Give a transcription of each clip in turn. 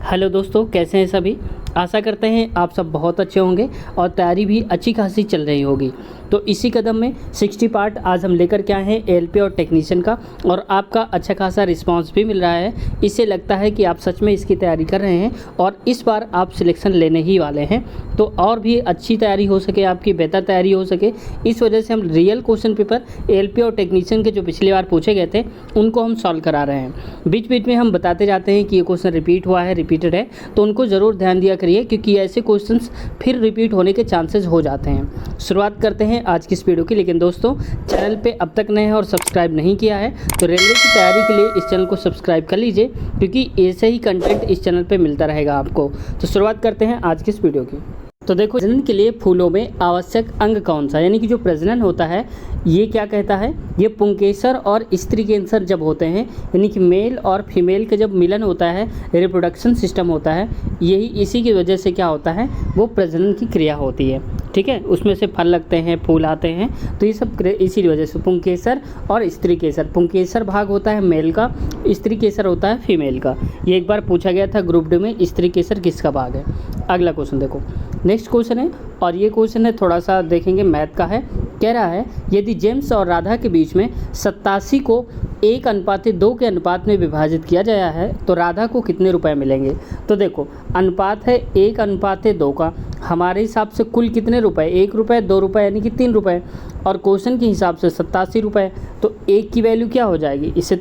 Hello दोस्तों, कैसे हैं सभी। आशा करते हैं आप सब बहुत अच्छे होंगे और तैयारी भी अच्छी खासी चल रही होगी। तो इसी कदम में 60 पार्ट आज हम लेकर के आए हैं एएलपी और टेक्नीशियन का, और आपका अच्छा खासा रिस्पांस भी मिल रहा है। इससे लगता है कि आप सच में इसकी तैयारी कर रहे हैं और इस बार आप सिलेक्शन लेने ही वाले हैं। तो और भी अच्छी तैयारी हो सके, आपकी बेहतर तैयारी हो सके, इस वजह से हम रियल क्वेश्चन पेपर एएलपी और टेक्नीशियन के जो पिछली बार पूछे गए थे उनको हम सॉल्व करा रहे हैं। बीच बीच में हम बताते जाते हैं कि ये क्वेश्चन रिपीट हुआ है, रिपीटेड है, तो उनको ज़रूर ध्यान दिया करिए, क्योंकि ऐसे क्वेश्चंस फिर रिपीट होने के चांसेस हो जाते हैं। शुरुआत करते हैं आज की इस वीडियो की। लेकिन दोस्तों, चैनल पे अब तक नए हैं और सब्सक्राइब नहीं किया है तो रेलवे की तैयारी के लिए इस चैनल को सब्सक्राइब कर लीजिए, क्योंकि ऐसे ही कंटेंट इस चैनल पे मिलता रहेगा आपको। तो शुरुआत करते हैं आज की इस वीडियो की। तो देखो, प्रजनन के लिए फूलों में आवश्यक अंग कौन सा, यानी कि जो प्रजनन होता है ये क्या कहता है, ये पुंकेसर और स्त्री कैंसर जब होते हैं, यानी कि मेल और फीमेल के जब मिलन होता है, रिप्रोडक्शन सिस्टम होता है, यही इसी की वजह से क्या होता है, वो प्रजनन की क्रिया होती है। ठीक है, उसमें से फल लगते हैं, फूल आते हैं, तो ये सब इसी वजह से पुंकेसर और स्त्री केसर। पुंकेसर भाग होता है मेल का, स्त्री केसर होता है फीमेल का। ये एक बार पूछा गया था ग्रुप डी में, स्त्री केसर किसका भाग है। अगला क्वेश्चन देखो, नेक्स्ट क्वेश्चन है, और ये क्वेश्चन है थोड़ा सा देखेंगे, मैथ का है। कह रहा है यदि जेम्स और राधा के बीच में 87 को 1:2 के अनुपात में विभाजित किया गया है तो राधा को कितने रुपए मिलेंगे। तो देखो, अनुपात है 1:2 का, हमारे हिसाब से कुल कितने रुपए, 1 रुपये, 2 रुपये, यानी कि 3 रुपये, और क्वेश्चन के हिसाब से 87 रुपये। तो 1 की वैल्यू क्या हो जाएगी, इसे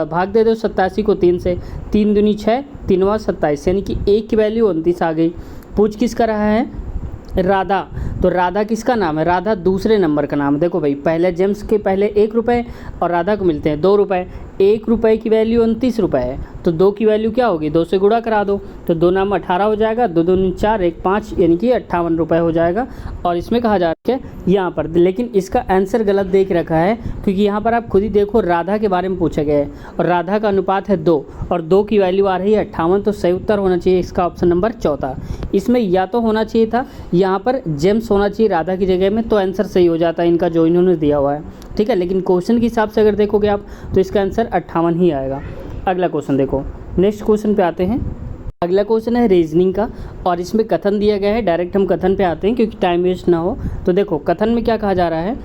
भाग दे दो 87 को 3 से, 3 दूनी 6, 3वां 27, यानी कि 1 की वैल्यू 29 आ गई। पूछ किसका रहा है, राधा। तो राधा किसका नाम है, राधा दूसरे नंबर का नाम है। देखो भाई, पहले जेम्स के पहले 1 रुपये और राधा को मिलते हैं 2 रुपये। 1 रुपये की वैल्यू 29 रुपये है, तो 2 की वैल्यू क्या होगी, 2 से गुणा करा दो, तो 2 नाम 18 हो जाएगा, 2 दूनी 4, 1 5, यानी कि 58 रुपये हो जाएगा। और इसमें कहा जा रहा है यहाँ पर, लेकिन इसका आंसर गलत देख रखा है, क्योंकि यहाँ पर आप खुद ही देखो राधा के बारे में पूछा गया है और राधा का अनुपात है 2 और 2 की वैल्यू आ रही है 58। तो सही उत्तर होना चाहिए इसका ऑप्शन नंबर 4। इसमें या तो होना चाहिए था यहाँ पर जेम्स होना चाहिए राधा की जगह में, तो आंसर सही हो जाता है इनका जो इन्होंने दिया हुआ है। ठीक है, लेकिन क्वेश्चन के हिसाब से अगर देखोगे आप तो इसका आंसर 58 ही आएगा। अगला क्वेश्चन देखो, नेक्स्ट क्वेश्चन पे आते हैं। अगला क्वेश्चन है रीजनिंग का, और इसमें कथन दिया गया है। डायरेक्ट हम कथन पे आते हैं क्योंकि टाइम वेस्ट ना हो। तो देखो, कथन में क्या कहा जा रहा है,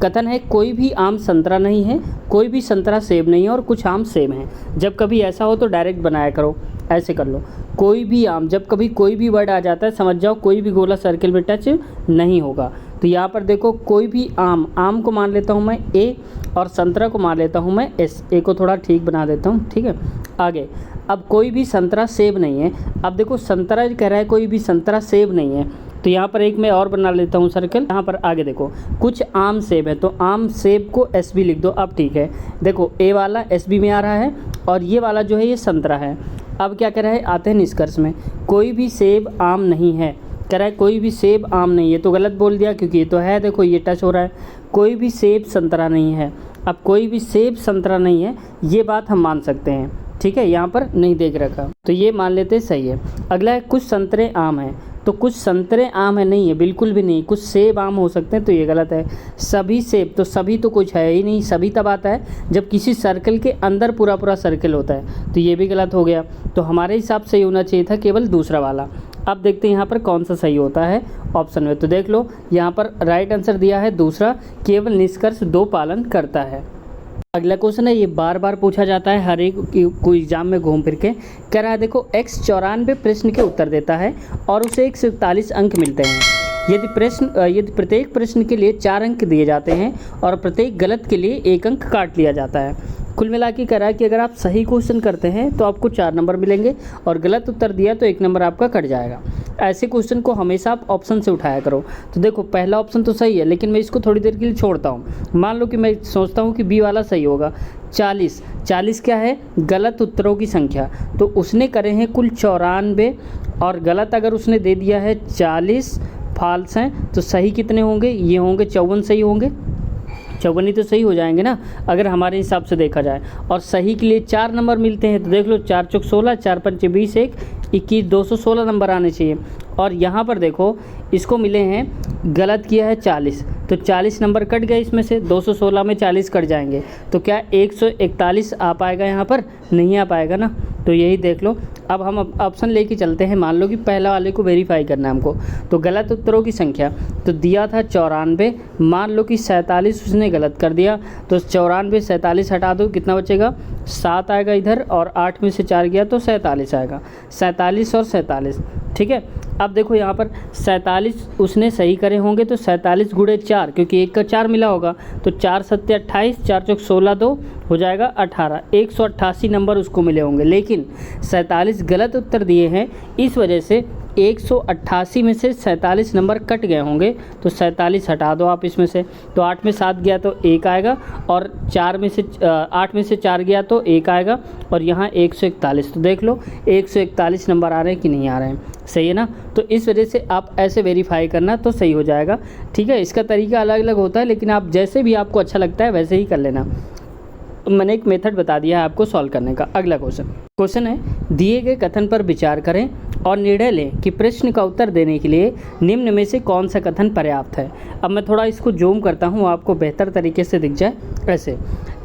कथन है कोई भी आम संतरा नहीं है, कोई भी संतरा सेब नहीं है और कुछ आम सेब हैं। जब कभी ऐसा हो तो डायरेक्ट बनाया करो, ऐसे कर लो, कोई भी आम, जब कभी कोई भी वर्ड आ जाता है समझ जाओ कोई भी गोला सर्किल में टच नहीं होगा। तो यहाँ पर देखो, कोई भी आम, आम को मान लेता हूँ मैं ए और संतरा को मान लेता हूँ मैं एस। ए को थोड़ा ठीक बना देता हूँ, ठीक है। आगे, अब कोई भी संतरा सेब नहीं है। अब देखो, संतरा कह रहा है कोई भी संतरा सेब नहीं है, तो यहाँ पर एक मैं और बना लेता हूँ सर्कल। यहाँ पर आगे देखो, कुछ आम सेब है, तो आम सेब को एस बी लिख दो। अब ठीक है, देखो ए वाला एस बी में आ रहा है और ये वाला जो है ये संतरा है। अब क्या कह रहा है, आते हैं निष्कर्ष में, कोई भी सेब आम नहीं है। कह रहा है कोई भी सेब आम नहीं है, तो गलत बोल दिया क्योंकि ये तो है, देखो ये टच हो रहा है। कोई भी सेब संतरा नहीं है, अब कोई भी सेब संतरा नहीं है, ये बात हम मान सकते हैं। ठीक है, यहाँ पर नहीं देख रखा तो ये मान लेते सही है। अगला है कुछ संतरे आम हैं, तो कुछ संतरे आम है, नहीं है, बिल्कुल भी नहीं। कुछ सेब आम हो सकते हैं, तो ये गलत है। सभी सेब, तो सभी तो कुछ है ही नहीं, सभी तब आता है जब किसी सर्कल के अंदर पूरा पूरा सर्कल होता है, तो ये भी गलत हो गया। तो हमारे हिसाब से होना चाहिए था केवल दूसरा वाला। अब देखते हैं यहाँ पर कौन सा सही होता है ऑप्शन में। तो देख लो, यहाँ पर राइट आंसर दिया है दूसरा, केवल निष्कर्ष 2 पालन करता है। अगला क्वेश्चन है, ये बार बार पूछा जाता है हर एक कोई एग्जाम में घूम फिर के। कह रहा है देखो, x 94 प्रश्न के उत्तर देता है और उसे 141 अंक मिलते हैं। यदि प्रत्येक प्रश्न के लिए 4 अंक दिए जाते हैं और प्रत्येक गलत के लिए 1 अंक काट लिया जाता है। कुल मिला के कह रहा है कि अगर आप सही क्वेश्चन करते हैं तो आपको 4 नंबर मिलेंगे और गलत उत्तर दिया तो 1 नंबर आपका कट जाएगा। ऐसे क्वेश्चन को हमेशा आप ऑप्शन से उठाया करो। तो देखो, पहला ऑप्शन तो सही है, लेकिन मैं इसको थोड़ी देर के लिए छोड़ता हूँ। मान लो कि मैं सोचता हूँ कि बी वाला सही होगा। 40 क्या है, गलत उत्तरों की संख्या, तो उसने करे हैं कुल 94 और गलत अगर उसने दे दिया है 40 फाल्स हैं, तो सही कितने होंगे, ये होंगे 54 सही होंगे। 54 ही तो सही हो जाएंगे ना अगर हमारे हिसाब से देखा जाए। और सही के लिए 4 नंबर मिलते हैं, तो देख लो 4 चौक 16, 4 पंचे 20, 1 21, 216 नंबर आने चाहिए। और यहाँ पर देखो इसको मिले हैं, गलत किया है 40, तो 40 नंबर कट गए इसमें से, 216 में 40 कट जाएंगे, तो क्या 141 आ पाएगा यहाँ पर? नहीं आ पाएगा ना। तो यही देख लो। अब हम ऑप्शन लेके चलते हैं। मान लो कि पहला वाले को वेरीफाई करना है हमको, तो गलत उत्तरों की संख्या तो दिया था 94, मान लो कि 47 उसने गलत कर दिया, तो 94 47 हटा दो, कितना बचेगा? 7 आएगा इधर, और 8 में से 4 गया तो 47 आएगा। 47 और 47, ठीक है। अब देखो यहाँ पर 47 उसने सही करे होंगे, तो 47 गुणे 4, क्योंकि 1 का 4 मिला होगा, तो 4 सत्ते 28, 4 चौक 16, 2 हो जाएगा 18, 188 नंबर उसको मिले होंगे। लेकिन 47 गलत उत्तर दिए हैं, इस वजह से 188 में से 47 नंबर कट गए होंगे, तो 47 हटा दो आप इसमें से, तो 8 में 7 गया तो 1 आएगा, और 8 में से 4 गया तो 1 आएगा, और यहाँ 141। तो देख लो 141 नंबर आ रहे हैं कि नहीं आ रहे हैं, सही है ना। तो इस वजह से आप ऐसे वेरीफाई करना तो सही हो जाएगा, ठीक है। इसका तरीका अलग अलग होता है, लेकिन आप जैसे भी आपको अच्छा लगता है वैसे ही कर लेना। मैंने एक मेथड बता दिया है आपको सॉल्व करने का। अगला क्वेश्चन है, दिए गए कथन पर विचार करें और निर्णय लें कि प्रश्न का उत्तर देने के लिए निम्न में से कौन सा कथन पर्याप्त है। अब मैं थोड़ा इसको जूम करता हूँ, आपको बेहतर तरीके से दिख जाए ऐसे।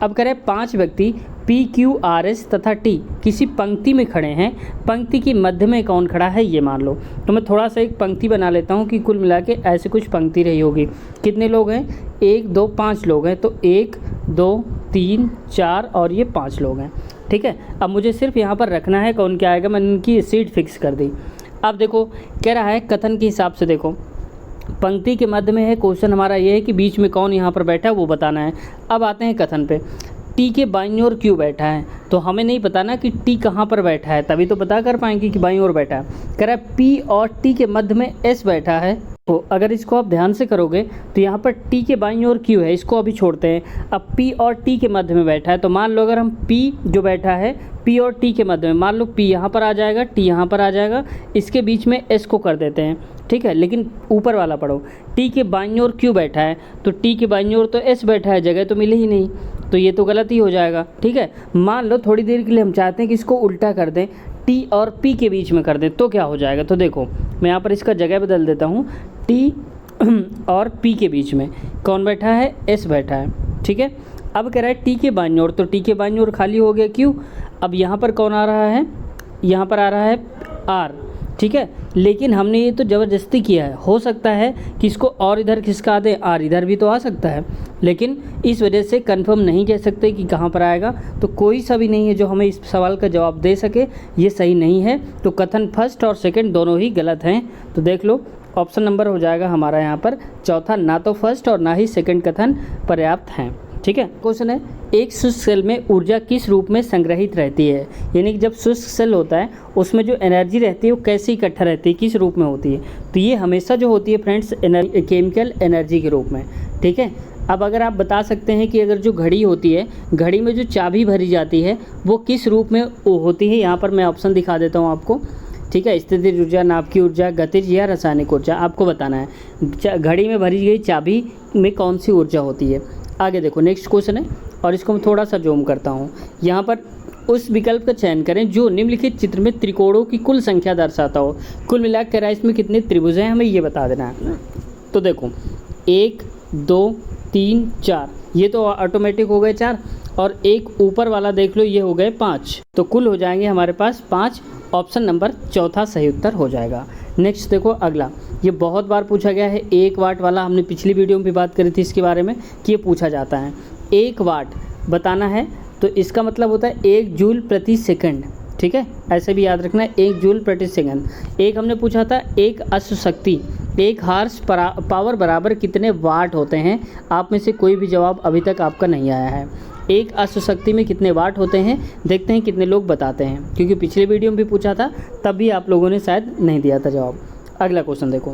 अब करें 5 व्यक्ति P, Q, R, S तथा T किसी पंक्ति में खड़े हैं, पंक्ति की मध्य में कौन खड़ा है ये मान लो। तो मैं थोड़ा सा एक पंक्ति बना लेता हूँ कि कुल मिला के ऐसे कुछ पंक्ति रही होगी। कितने लोग हैं? 1 2 5 लोग हैं, तो 1 2 3 4 और ये 5 लोग हैं, ठीक है। अब मुझे सिर्फ यहाँ पर रखना है कौन क्या आएगा, मैंने इनकी सीट फिक्स कर दी। अब देखो कह रहा है कथन के हिसाब से, देखो पंक्ति के मध्य में है, क्वेश्चन हमारा ये है कि बीच में कौन यहाँ पर बैठा है वो बताना है। अब आते हैं कथन पे, टी के बाईं ओर क्यों बैठा है, तो हमें नहीं पता ना कि टी कहाँ पर बैठा है, तभी तो पता कर पाएंगे कि बाईं ओर बैठा है। कह रहा है पी और टी के मध्य में एस बैठा है, तो अगर इसको आप ध्यान से करोगे तो यहाँ पर टी के बाईं ओर क्यों है, इसको अभी छोड़ते हैं। अब पी और टी के मध्य में बैठा है, तो मान लो अगर हम पी जो बैठा है पी और टी के मध्य में, मान लो पी यहाँ पर आ जाएगा, टी यहाँ पर आ जाएगा, इसके बीच में एस को कर देते हैं, ठीक है। लेकिन ऊपर वाला पढ़ो, टी के बाईं ओर क्यों बैठा है, तो टी के बाईं ओर तो एस बैठा है, जगह तो मिली ही नहीं, तो ये तो गलत ही हो जाएगा, ठीक है। मान लो थोड़ी देर के लिए हम चाहते हैं कि इसको उल्टा कर दें, टी और पी के बीच में कर दें, तो क्या हो जाएगा। तो देखो मैं यहाँ पर इसका जगह बदल देता हूँ, टी और पी के बीच में कौन बैठा है, एस बैठा है, ठीक है। अब कह रहा है टी के बाईं ओर, तो टी के बाईं ओर खाली हो गया, क्यों। अब यहाँ पर कौन आ रहा है, यहाँ पर आ रहा है आर, ठीक है। लेकिन हमने ये तो ज़बरदस्ती किया है, हो सकता है कि इसको और इधर खिसका दें, आर इधर भी तो आ सकता है, लेकिन इस वजह से कंफर्म नहीं कह सकते कि कहाँ पर आएगा। तो कोई सा भी नहीं है जो हमें इस सवाल का जवाब दे सके, ये सही नहीं है। तो कथन फर्स्ट और सेकंड दोनों ही गलत हैं। तो देख लो ऑप्शन नंबर हो जाएगा हमारा यहाँ पर चौथा, ना तो फर्स्ट और ना ही सेकंड कथन पर्याप्त हैं, ठीक है। क्वेश्चन है, एक शुष्क सेल में ऊर्जा किस रूप में संग्रहित रहती है, यानी कि जब शुष्क सेल होता है उसमें जो एनर्जी रहती है वो कैसे इकट्ठा रहती है, किस रूप में होती है। तो ये हमेशा जो होती है फ्रेंड्स केमिकल एनर्जी के रूप में, ठीक है। अब अगर आप बता सकते हैं कि अगर जो घड़ी होती है, घड़ी में जो चाबी भरी जाती है वो किस रूप में होती है, यहाँ पर मैं ऑप्शन दिखा देता हूँ आपको, ठीक है। स्थितिज ऊर्जा, नाभिकीय ऊर्जा, गतिज या रासायनिक ऊर्जा, आपको बताना है घड़ी में भरी गई चाबी में कौन सी ऊर्जा होती है। आगे देखो नेक्स्ट क्वेश्चन है, और इसको मैं थोड़ा सा जूम करता हूँ। यहाँ पर उस विकल्प का चयन करें जो निम्नलिखित चित्र में त्रिकोणों की कुल संख्या दर्शाता हो। कुल मिलाकर इसमें कितने त्रिभुज हैं हमें ये बता देना है। तो देखो 1 2 3 4, ये तो ऑटोमेटिक हो गए 4, और एक ऊपर वाला देख लो ये हो गए 5, तो कुल हो जाएंगे हमारे पास 5। ऑप्शन नंबर चौथा सही उत्तर हो जाएगा। नेक्स्ट देखो अगला, ये बहुत बार पूछा गया है 1 वाट वाला, हमने पिछली वीडियो में भी बात करी थी इसके बारे में कि ये पूछा जाता है। 1 वाट बताना है तो इसका मतलब होता है 1 जूल प्रति सेकंड, ठीक है। ऐसे भी याद रखना है 1 जूल प्रति सेकंड। एक हमने पूछा था 1 अश्व शक्ति, 1 हॉर्स पावर बराबर कितने वाट होते हैं। आप में से कोई भी जवाब अभी तक आपका नहीं आया है। 1 अश्व शक्ति में कितने वाट होते हैं, देखते हैं कितने लोग बताते हैं, क्योंकि पिछले वीडियो में भी पूछा था तब भी आप लोगों ने शायद नहीं दिया था जवाब। अगला क्वेश्चन देखो,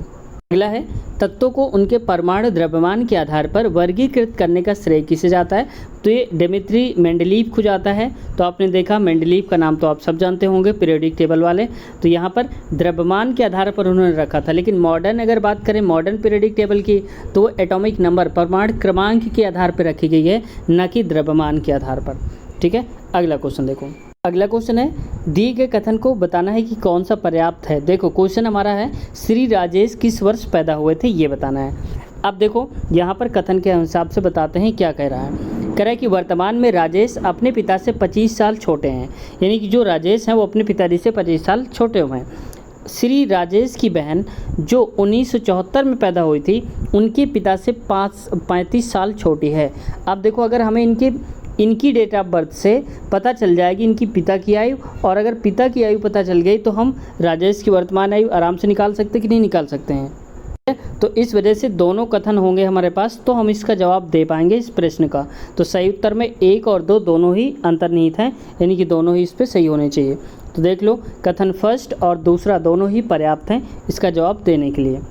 अगला है तत्वों को उनके परमाणु द्रव्यमान के आधार पर वर्गीकृत करने का श्रेय किसे जाता है। तो ये डिमित्री मेंडलीव को जाता है। तो आपने देखा मेंडलीव का नाम तो आप सब जानते होंगे, पीरियोडिक टेबल वाले। तो यहाँ पर द्रव्यमान के आधार पर उन्होंने रखा था, लेकिन मॉडर्न अगर बात करें मॉडर्न पीरियोडिक टेबल की, तो एटॉमिक नंबर परमाणु क्रमांक के आधार पर रखी गई है, न कि द्रव्यमान के आधार पर, ठीक है। अगला क्वेश्चन देखो, अगला क्वेश्चन है, दिए गए कथन को बताना है कि कौन सा पर्याप्त है। देखो क्वेश्चन हमारा है श्री राजेश किस वर्ष पैदा हुए थे, ये बताना है। अब देखो यहाँ पर कथन के हिसाब से बताते हैं क्या कह रहा है। कह रहा है कि वर्तमान में राजेश अपने पिता से 25 साल छोटे हैं, यानी कि जो राजेश हैं वो अपने पिताजी से 25 साल छोटे हुए हैं। श्री राजेश की बहन जो 1974 में पैदा हुई थी, उनके पिता से 35 साल छोटी है। अब देखो अगर हमें इनकी डेट ऑफ बर्थ से पता चल जाएगी इनकी पिता की आयु, और अगर पिता की आयु पता चल गई तो हम राजेश की वर्तमान आयु आराम से निकाल सकते कि नहीं निकाल सकते हैं। तो इस वजह से दोनों कथन होंगे हमारे पास, तो हम इसका जवाब दे पाएंगे इस प्रश्न का। तो सही उत्तर में 1 और 2 दोनों ही अंतर्निहित हैं, यानी कि दोनों ही इस पे सही होने चाहिए। तो देख लो कथन फर्स्ट और दूसरा दोनों ही पर्याप्त हैं इसका जवाब देने के लिए।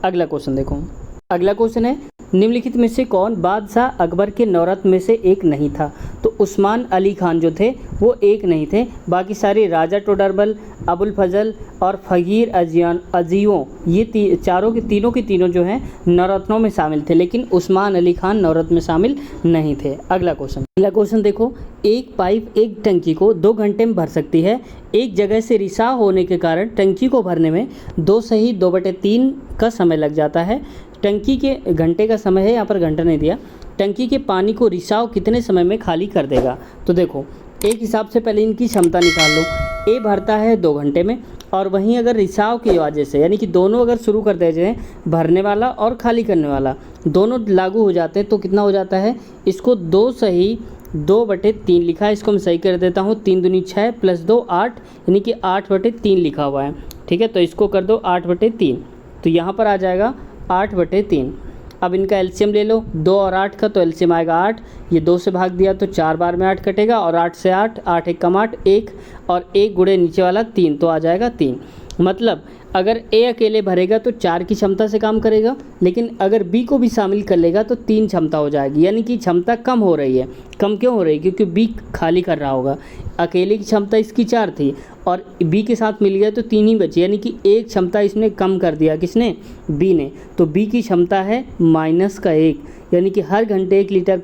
अगला क्वेश्चन देखो। अगला क्वेश्चन है, निम्नलिखित में से कौन बादशाह अकबर के नौरत्न में से एक नहीं था। तो उस्मान अली खान जो थे वो एक नहीं थे, बाकी सारे राजा टोडरमल, अबुल फजल और फकीर अजियों ये चारों के तीनों जो हैं नवरत्नों में शामिल थे, लेकिन उस्मान अली खान नवरत्न में शामिल नहीं थे। अगला क्वेश्चन देखो, एक पाइप एक टंकी को 2 घंटे में भर सकती है। एक जगह से रिसाव होने के कारण टंकी को भरने में 2 सही 2/3 का समय लग जाता है। टंकी के घंटे का समय है, यहाँ पर घंटा नहीं दिया। टंकी के पानी को रिसाव कितने समय में खाली कर देगा। तो देखो एक हिसाब से पहले इनकी क्षमता निकाल लो। ए भरता है 2 घंटे में, और वहीं अगर रिसाव की वजह से यानी कि दोनों अगर शुरू कर दे जाए, भरने वाला और खाली करने वाला दोनों लागू हो जाते हैं, तो कितना हो जाता है। इसको 2 सही 2/3 लिखा है, इसको मैं सही कर देता हूँ। 3 दूनी 6 + 2 8, यानी कि 8/3 लिखा हुआ है। ठीक है, तो इसको कर दो 8/3, तो यहाँ पर आ जाएगा 8/3। अब इनका एलसीएम ले लो, 2 और 8 का, तो एलसीएम आएगा 8। ये 2 से भाग दिया तो 4 बार में 8 कटेगा, और 8 से 8, 8 1 कम 8 1, और 1 गुणे नीचे वाला 3, तो आ जाएगा 3। मतलब अगर ए अकेले भरेगा तो 4 की क्षमता से काम करेगा, लेकिन अगर बी को भी शामिल कर लेगा तो 3 क्षमता हो जाएगी, यानी कि क्षमता कम हो रही है। कम क्यों हो रही है, क्योंकि बी खाली कर रहा होगा। अकेले की क्षमता इसकी 4 थी और बी के साथ मिल गया तो 3 ही बची, यानी कि 1 क्षमता इसने कम कर दिया, किसने, बी ने। तो बी की क्षमता है -1, यानी कि हर घंटे 1 लीटर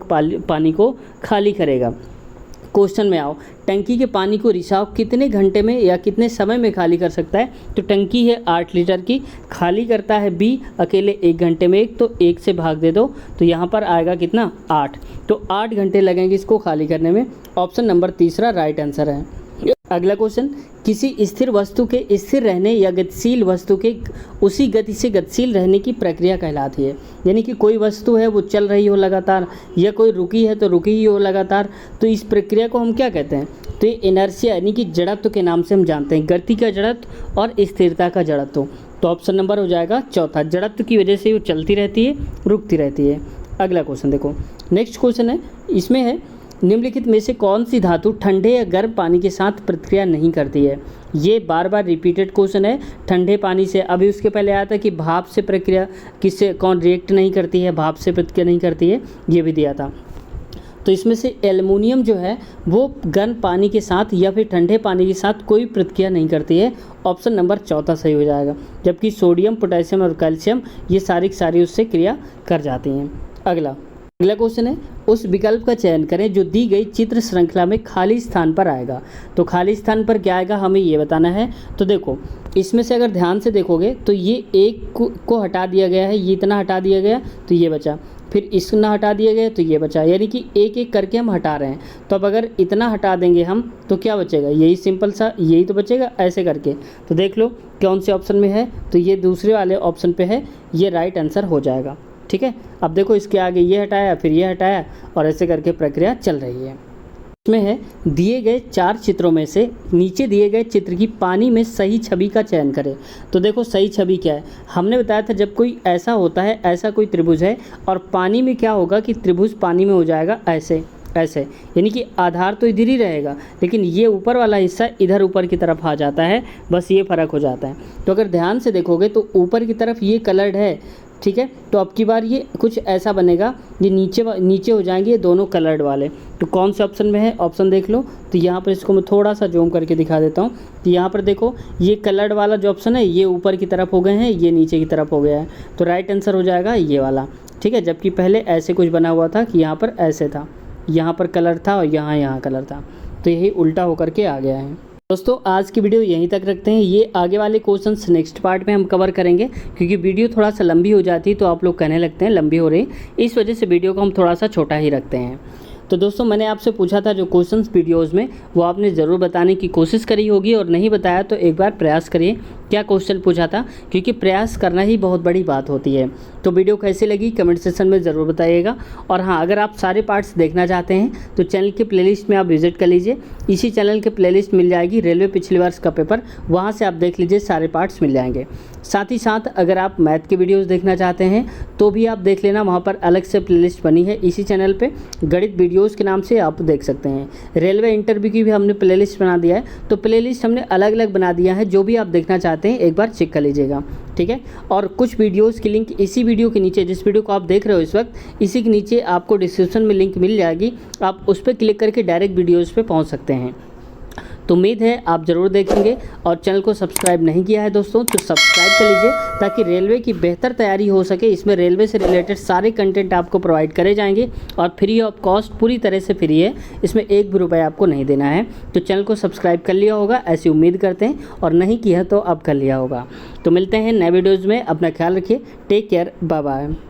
पानी को खाली करेगा। क्वेश्चन में आओ, टंकी के पानी को रिसाव कितने घंटे में या कितने समय में खाली कर सकता है। तो टंकी है 8 लीटर की, खाली करता है बी अकेले 1 घंटे में 1, तो 1 से भाग दे दो, तो यहाँ पर आएगा कितना 8। तो 8 घंटे लगेंगे इसको खाली करने में। ऑप्शन नंबर 3 राइट आंसर है। अगला क्वेश्चन, किसी स्थिर वस्तु के स्थिर रहने या गतिशील वस्तु के उसी गति से गतिशील रहने की प्रक्रिया कहलाती है। यानी कि कोई वस्तु है वो चल रही हो लगातार, या कोई रुकी है तो रुकी ही हो लगातार, तो इस प्रक्रिया को हम क्या कहते हैं। तो ये इनर्शिया यानी कि जड़त्व के नाम से हम जानते हैं, गति का जड़त्व और स्थिरता का जड़त्व। तो ऑप्शन नंबर हो जाएगा 4, जड़त्व की वजह से वो चलती रहती है, रुकती रहती है। अगला क्वेश्चन देखो, नेक्स्ट क्वेश्चन है, इसमें है निम्नलिखित में से कौन सी धातु ठंडे या गर्म पानी के साथ प्रतिक्रिया नहीं करती है। ये बार बार रिपीटेड क्वेश्चन है। ठंडे पानी से, अभी उसके पहले आया था कि भाप से प्रक्रिया किससे कौन रिएक्ट नहीं करती है, भाप से प्रतिक्रिया नहीं करती है, ये भी दिया था। तो इसमें से एल्युमिनियम जो है वो गर्म पानी के साथ या फिर ठंडे पानी के साथ कोई प्रतिक्रिया नहीं करती है। ऑप्शन नंबर 4 सही हो जाएगा। जबकि सोडियम, पोटेशियम और कैल्शियम ये सारी उससे क्रिया कर जाती हैं। अगला क्वेश्चन है, उस विकल्प का चयन करें जो दी गई चित्र श्रृंखला में खाली स्थान पर आएगा। तो खाली स्थान पर क्या आएगा हमें ये बताना है। तो देखो इसमें से अगर ध्यान से देखोगे तो ये 1 को हटा दिया गया है, ये इतना हटा दिया गया तो ये बचा, फिर इसना हटा दिया गया तो ये बचा, यानी कि एक एक करके हम हटा रहे हैं। तो अब अगर इतना हटा देंगे हम तो क्या बचेगा, यही सिंपल सा यही तो बचेगा ऐसे करके। तो देख लो कौन से ऑप्शन में है, तो ये दूसरे वाले ऑप्शन पे है, ये राइट आंसर हो जाएगा। ठीक है, अब देखो इसके आगे ये हटाया फिर ये हटाया और ऐसे करके प्रक्रिया चल रही है। इसमें है दिए गए 4 चित्रों में से नीचे दिए गए चित्र की पानी में सही छवि का चयन करें। तो देखो सही छवि क्या है, हमने बताया था जब कोई ऐसा होता है, ऐसा कोई त्रिभुज है और पानी में क्या होगा कि त्रिभुज पानी में हो जाएगा ऐसे ऐसे, यानी कि आधार तो इधर ही रहेगा लेकिन ये ऊपर वाला हिस्सा इधर ऊपर की तरफ आ जाता है, बस ये फ़र्क हो जाता है। तो अगर ध्यान से देखोगे तो ऊपर की तरफ ये कलर्ड है, ठीक है, तो अब की बार ये कुछ ऐसा बनेगा, ये नीचे हो जाएंगे ये दोनों कलर्ड वाले। तो कौन से ऑप्शन में है, ऑप्शन देख लो। तो यहाँ पर इसको मैं थोड़ा सा जूम करके दिखा देता हूँ। तो यहाँ पर देखो ये कलर्ड वाला जो ऑप्शन है ये ऊपर की तरफ हो गए हैं, ये नीचे की तरफ हो गया है, तो राइट आंसर हो जाएगा ये वाला। ठीक है, जबकि पहले ऐसे कुछ बना हुआ था कि यहाँ पर ऐसे था, यहाँ पर कलर था और यहाँ कलर था। तो यही उल्टा होकर के आ गया है। दोस्तों आज की वीडियो यहीं तक रखते हैं। ये आगे वाले क्वेश्चंस नेक्स्ट पार्ट में हम कवर करेंगे, क्योंकि वीडियो थोड़ा सा लंबी हो जाती है तो आप लोग कहने लगते हैं लंबी हो रही, इस वजह से वीडियो को हम थोड़ा सा छोटा ही रखते हैं। तो दोस्तों मैंने आपसे पूछा था जो क्वेश्चंस वीडियोज़ में, वो आपने ज़रूर बताने की कोशिश करी होगी, और नहीं बताया तो एक बार प्रयास करिए क्या क्वेश्चन पूछा था, क्योंकि प्रयास करना ही बहुत बड़ी बात होती है। तो वीडियो कैसी लगी कमेंट सेक्शन में ज़रूर बताइएगा। और हाँ, अगर आप सारे पार्ट्स देखना चाहते हैं तो चैनल के प्लेलिस्ट में आप विजिट कर लीजिए। इसी चैनल के प्लेलिस्ट मिल जाएगी रेलवे पिछले वर्ष का पेपर, वहाँ से आप देख लीजिए, सारे पार्ट्स मिल जाएंगे। साथ ही साथ अगर आप मैथ के वीडियोज़ देखना चाहते हैं तो भी आप देख लेना, वहाँ पर अलग से प्लेलिस्ट बनी है इसी चैनल पर, गणित वीडियोज़ के नाम से आप देख सकते हैं। रेलवे इंटरव्यू की भी हमने प्लेलिस्ट बना दिया है, तो प्लेलिस्ट हमने अलग अलग बना दिया है, जो भी आप देखना चाहते हैं एक बार चेक कर लीजिएगा, ठीक है। और कुछ वीडियोस की लिंक इसी वीडियो के नीचे, जिस वीडियो को आप देख रहे हो इस वक्त, इसी के नीचे आपको डिस्क्रिप्शन में लिंक मिल जाएगी, आप उस पर क्लिक करके डायरेक्ट वीडियोस पे पहुंच सकते हैं। तो उम्मीद है आप ज़रूर देखेंगे। और चैनल को सब्सक्राइब नहीं किया है दोस्तों तो सब्सक्राइब कर लीजिए, ताकि रेलवे की बेहतर तैयारी हो सके। इसमें रेलवे से रिलेटेड सारे कंटेंट आपको प्रोवाइड करे जाएंगे, और फ्री ऑफ कॉस्ट, पूरी तरह से फ्री है, इसमें एक भी रुपया आपको नहीं देना है। तो चैनल को सब्सक्राइब कर लिया होगा, ऐसी उम्मीद करते हैं, और नहीं किया तो अब कर लिया होगा। तो मिलते हैं नए वीडियोज़ में, अपना ख्याल रखिए, टेक केयर, बाय बाय।